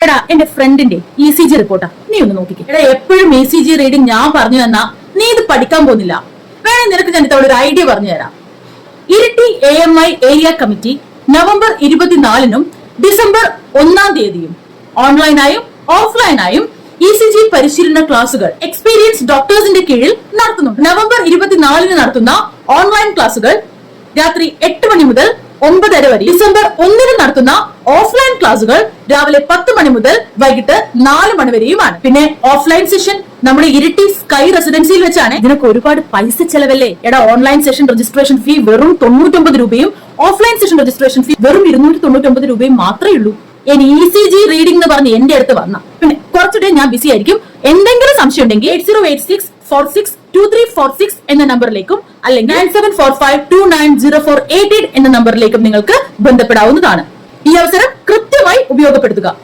എടാ എന്റെ ഫ്രണ്ടിന്റെ ECG റിപ്പോർട്ടാ, നീ ഒന്ന് നോക്കിക്കേ. എടാ എപ്പോഴും ECG റീഡിംഗ് ഞാൻ പറഞ്ഞു തന്നാ നീ ഇത് പഠിക്കാൻ പോകുന്നില്ല. വേണേ നിനക്ക് ഞാൻ ഇത്തവണ ഒരു ഐഡിയ പറഞ്ഞു തരാം. Iritty AMI area committee November 24-നും ഡിസംബർ 1-നും ഓൺലൈനായും ഓഫ്ലൈനായും ECG പരിശീലന ക്ലാസുകൾ എക്സ്പീരിയൻസ് ഡോക്ടേഴ്സിന്റെ കീഴിൽ നടത്തുന്നുണ്ട്. നവംബർ 24-ന് നടത്തുന്ന ഓൺലൈൻ ക്ലാസുകൾ രാത്രി 8 മണി മുതൽ 9:30 വരെ. ഡിസംബർ 1-ന് നടത്തുന്ന ഓഫ്ലൈൻ ക്ലാസുകൾ രാവിലെ 10 മണി മുതൽ വൈകിട്ട് 4 മണി വരെയുമാണ്. പിന്നെ ഓഫ്ലൈൻ സെഷൻ നമ്മുടെ ഇരിട്ടി സ്കൈ റെസിഡൻസിയിൽ വെച്ചാണ്. ഇതിനൊക്കെ ഒരുപാട് പൈസ ചെലവല്ലേ. എടാ ഓൺലൈൻ സെഷൻ രജിസ്ട്രേഷൻ ഫീ വെറും 99 രൂപയും ഓഫ്ലൈൻ സെഷൻ രജിസ്ട്രേഷൻ ഫീ വെറും 299 രൂപയും മാത്രമേ ഉള്ളൂ. ഇനി ECG റീഡിംഗ് എന്ന് പറഞ്ഞ് എന്റെ അടുത്ത് വന്ന പിന്നെ കുറച്ചുകൂടെ ഞാൻ ബിസി ആയിരിക്കും. എന്തെങ്കിലും സംശയം ഉണ്ടെങ്കിൽ 8086462346 എന്ന നമ്പറിലേക്കും അല്ലെങ്കിൽ 9745290488 എന്ന നമ്പറിലേക്കും നിങ്ങൾക്ക് ബന്ധപ്പെടാവുന്നതാണ്. ഈ അവസരം കൃത്യമായി ഉപയോഗപ്പെടുത്തുക.